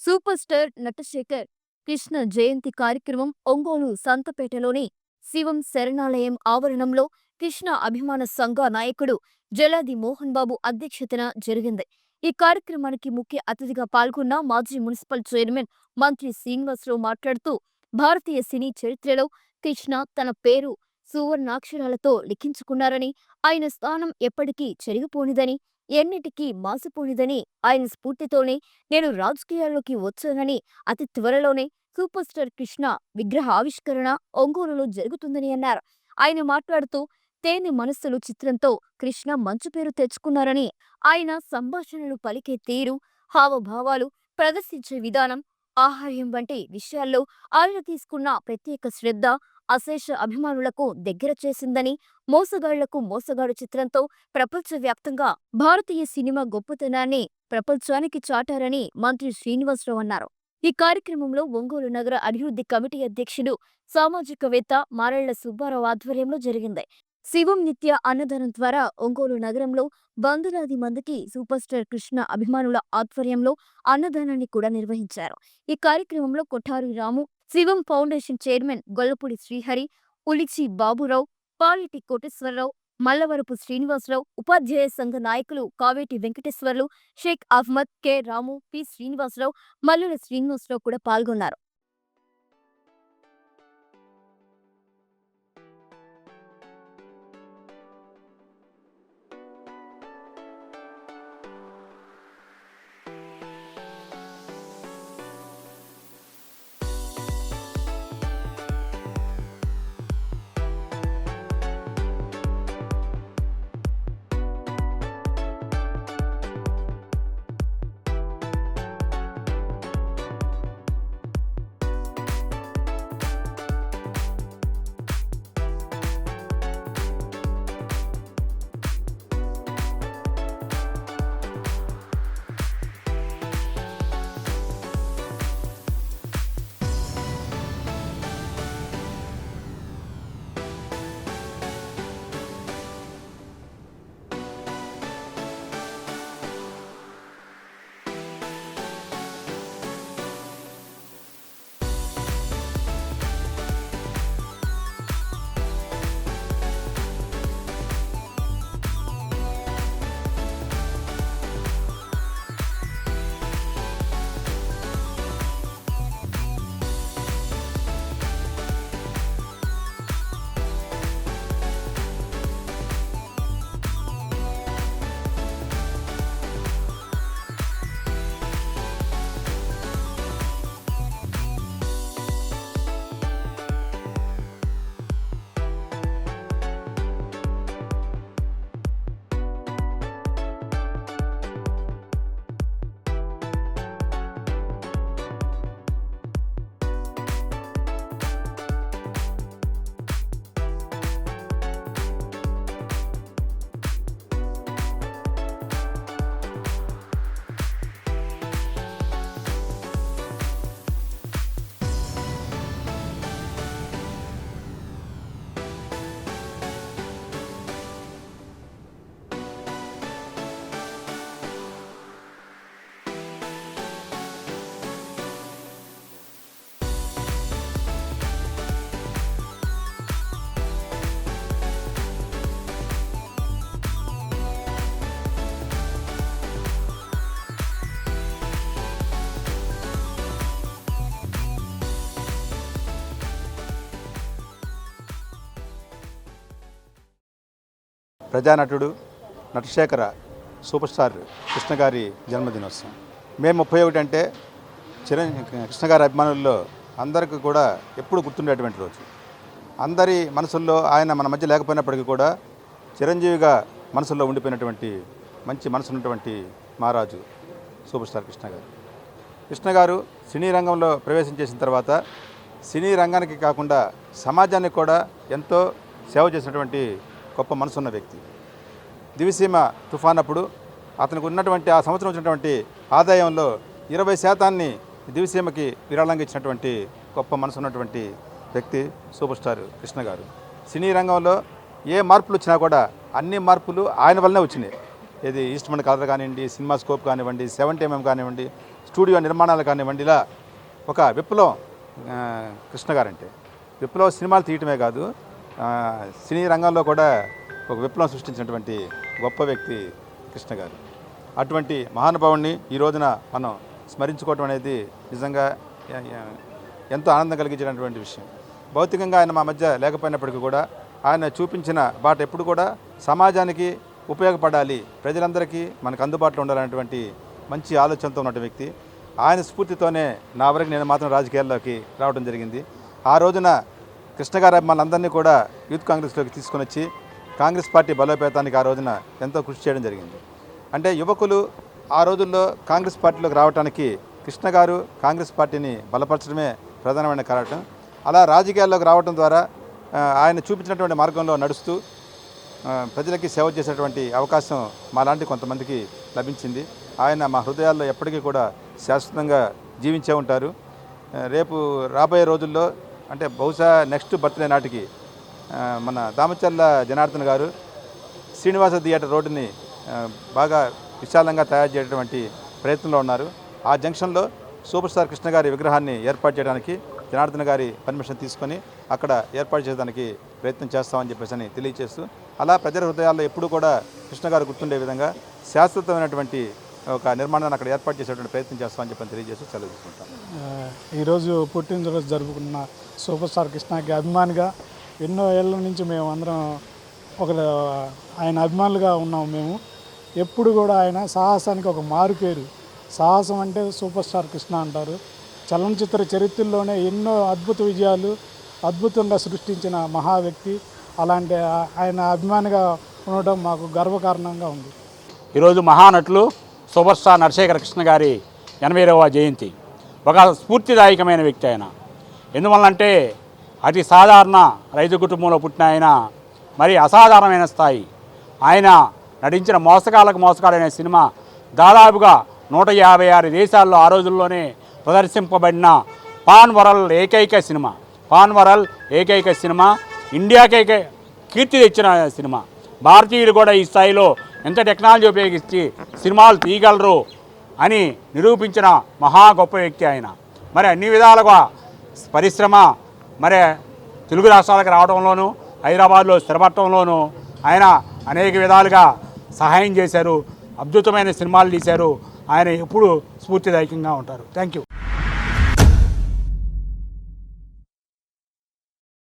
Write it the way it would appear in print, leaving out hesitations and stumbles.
Super star Natasekhar Krishna జయంతి కార్యక్రమం ఒంగోలు సంతపేటలోని శివం శరణాలయం ఆవరణంలో కృష్ణ అభిమాన సంఘ నాయకుడు జలాది మోహన్ బాబు అధ్యక్షతన జరిగింది. ఈ కార్యక్రమానికి ముఖ్య అతిథిగా పాల్గొన్న మాజీ మున్సిపల్ చైర్మన్ మంత్రి శ్రీనివాసరావు మాట్లాడుతూ, భారతీయ సినీ చరిత్రలో కృష్ణ తన పేరు సువర్ణాక్షరాలతో లిఖించుకున్నారని, ఆయన స్థానం ఎప్పటికీ చెరిగిపోనిదని, ఎన్నిటికీ మాసిపోనిదని, ఆయన స్ఫూర్తితోనే నేను రాజకీయాల్లోకి వచ్చానని, అతి త్వరలోనే సూపర్ స్టార్ కృష్ణ విగ్రహ ఆవిష్కరణ ఒంగోలులో జరుగుతుందని అన్నారు. ఆయన మాట్లాడుతూ, తేనె మనస్సులు చిత్రంతో కృష్ణ మంచి పేరు తెచ్చుకున్నారని, ఆయన సంభాషణలు పలికే తీరు, హావభావాలు, ప్రదర్శించే విధానం, ఆహార్యం వంటి విషయాల్లో ఆయన తీసుకున్న ప్రత్యేక శ్రద్ధ అశేష అభిమానులకు దగ్గర చేసిందని, మోసగాళ్లకు మోసగాడు చిత్రంతో ప్రపంచవ్యాప్తంగా భారతీయ సినిమా గొప్పతనాన్ని ప్రపంచానికి చాటారని మంత్రి శ్రీనివాసరావు అన్నారు. ఈ కార్యక్రమంలో ఒంగోలు నగర అభివృద్ధి కమిటీ అధ్యక్షుడు సామాజికవేత్త మారెళ్ల సుబ్బారావు ఆధ్వర్యంలో జరిగింది. శివం నిత్య అన్నదానం ద్వారా ఒంగోలు నగరంలో వందలాది మందికి సూపర్ స్టార్ కృష్ణ అభిమానుల ఆధ్వర్యంలో అన్నదానాన్ని కూడా నిర్వహించారు. ఈ కార్యక్రమంలో కొఠారి రాము, శివం ఫౌండేషన్ చైర్మన్ గొల్లపూడి శ్రీహరి, ఉలిచి బాబురావు, పాలిటి కోటేశ్వరరావు, మల్లవరపు శ్రీనివాసరావు, ఉపాధ్యాయ సంఘ నాయకులు కావేటి వెంకటేశ్వర్లు, షేక్ అహ్మద్, కె రాము, పి శ్రీనివాసరావు, మల్లుల శ్రీనివాసరావు కూడా పాల్గొన్నారు. ప్రజానటుడు నటశేఖర సూపర్ స్టార్ కృష్ణ గారి జన్మదినోత్సవం. మే 31 అంటే కృష్ణ గారి అభిమానుల్లో అందరికీ కూడా ఎప్పుడు గుర్తుండేటువంటి రోజు. అందరి మనసుల్లో ఆయన మన మధ్య లేకపోయినప్పటికీ కూడా చిరంజీవిగా మనసుల్లో ఉండిపోయినటువంటి మంచి మనసు ఉన్నటువంటి మహారాజు సూపర్ స్టార్ కృష్ణ గారు. కృష్ణ గారు సినీ రంగంలో ప్రవేశం చేసిన తర్వాత సినీ రంగానికి కాకుండా సమాజానికి కూడా ఎంతో సేవ చేసినటువంటి గొప్ప మనసున్న వ్యక్తి. దివిసీమ తుఫాన్ అప్పుడు అతనికి ఉన్నటువంటి ఆ సంవత్సరం వచ్చినటువంటి ఆదాయంలో 20% దివిసీమకి విరాళంగా ఇచ్చినటువంటి గొప్ప మనసు ఉన్నటువంటి వ్యక్తి సూపర్ స్టార్ కృష్ణ గారు. సినీ రంగంలో ఏ మార్పులు వచ్చినా కూడా అన్ని మార్పులు ఆయన వల్లనే వచ్చినాయి. ఇది ఈస్ట్మన్ కలర్ కానివ్వండి, సినిమా స్కోప్ కానివ్వండి, 70mm కానివ్వండి, స్టూడియో నిర్మాణాలు కానివ్వండి, ఇలా ఒక విప్లవం కృష్ణ గారంటే. విప్లవ సినిమాలు తీయటమే కాదు, సినీ రంగంలో కూడా ఒక విప్లవం సృష్టించినటువంటి గొప్ప వ్యక్తి కృష్ణ గారు. అటువంటి మహానుభావుడిని ఈ రోజున మనం స్మరించుకోవటం అనేది నిజంగా ఎంతో ఆనందం కలిగించినటువంటి విషయం. భౌతికంగా ఆయన మా మధ్య లేకపోయినప్పటికీ కూడా ఆయన చూపించిన బాట ఎప్పుడు కూడా సమాజానికి ఉపయోగపడాలి, ప్రజలందరికీ మనకు అందుబాటులో ఉండాలనేటువంటి మంచి ఆలోచనతో ఉన్న వ్యక్తి. ఆయన స్ఫూర్తితోనే నా వరకు నేను మాత్రం రాజకీయాల్లోకి రావడం జరిగింది. ఆ రోజున కృష్ణ గారి అభిమానులందరినీ కూడా యూత్ కాంగ్రెస్లోకి తీసుకొని వచ్చి కాంగ్రెస్ పార్టీ బలోపేతానికి ఆ రోజున ఎంతో కృషి చేయడం జరిగింది. అంటే యువకులు ఆ రోజుల్లో కాంగ్రెస్ పార్టీలోకి రావడానికి కృష్ణ గారు కాంగ్రెస్ పార్టీని బలపరచడమే ప్రధానమైన కారణం. అలా రాజకీయాల్లోకి రావడం ద్వారా ఆయన చూపించినటువంటి మార్గంలో నడుస్తూ ప్రజలకి సేవ చేసేటువంటి అవకాశం మాలాంటి కొంతమందికి లభించింది. ఆయన మా హృదయాల్లో ఎప్పటికీ కూడా శాశ్వతంగా జీవించే ఉంటారు. రేపు రాబోయే రోజుల్లో అంటే బహుశా నెక్స్ట్ బర్త్డే నాటికి మన దామచర్ల జనార్దన్ గారు శ్రీనివాస థియేటర్ రోడ్డుని బాగా విశాలంగా తయారు చేయటువంటి ప్రయత్నంలో ఉన్నారు. ఆ జంక్షన్లో సూపర్ స్టార్ కృష్ణ గారి విగ్రహాన్ని ఏర్పాటు చేయడానికి జనార్దన్ గారి పర్మిషన్ తీసుకొని అక్కడ ఏర్పాటు చేయడానికి ప్రయత్నం చేస్తామని చెప్పేసి తెలియజేస్తూ, అలా ప్రజల హృదయాల్లో ఎప్పుడు కూడా కృష్ణ గారు గుర్తుండే విధంగా శాశ్వతమైనటువంటి ఒక నిర్మాణాన్ని అక్కడ ఏర్పాటు చేసేటువంటి ప్రయత్నం చేస్తామని చెప్పని తెలియజేస్తూ సెలవు తీసుకుంటాం. ఈరోజు పుట్టినరోజు జరుపుకున్న సూపర్ స్టార్ కృష్ణకి అభిమానిగా ఎన్నో ఏళ్ళ నుంచి మేము అందరం ఆయన అభిమానులుగా ఉన్నాము. మేము ఎప్పుడు కూడా ఆయన సాహసానికి ఒక మారు పేరు. సాహసం అంటే సూపర్ స్టార్ కృష్ణ అంటారు. చలనచిత్ర చరిత్రలోనే ఎన్నో అద్భుత విజయాలు అద్భుతంగా సృష్టించిన మహా వ్యక్తి. అలాంటి ఆయన అభిమానిగా ఉండటం మాకు గర్వకారణంగా ఉంది. ఈరోజు మహానటులు సూపర్ స్టార్ నటశేఖర కృష్ణ గారి 80వ జయంతి. ఒక స్ఫూర్తిదాయకమైన వ్యక్తి ఆయన. ఎందువల్లంటే అతి సాధారణ రైతు కుటుంబంలో పుట్టిన ఆయన మరి అసాధారణమైన స్థాయి. ఆయన నటించిన మోసగాలైన సినిమా దాదాపుగా 156 దేశాల్లో ఆ రోజుల్లోనే ప్రదర్శింపబడిన పాన్ వరల్డ్ ఏకైక సినిమా ఇండియాకే కీర్తి తెచ్చిన సినిమా. భారతీయులు కూడా ఈ స్థాయిలో ఎంత టెక్నాలజీ ఉపయోగించి సినిమాలు తీయగలరు అని నిరూపించిన మహా గొప్ప వ్యక్తి ఆయన. మరి అన్ని విధాలుగా పరిశ్రమ మరి తెలుగు రాష్ట్రాలకు రావడంలోనూ హైదరాబాద్లో స్థిరపడటంలోనూ ఆయన అనేక విధాలుగా సహాయం చేశారు. అద్భుతమైన సినిమాలు తీశారు. ఆయన ఎప్పుడు స్ఫూర్తిదాయకంగా ఉంటారు. Thank you.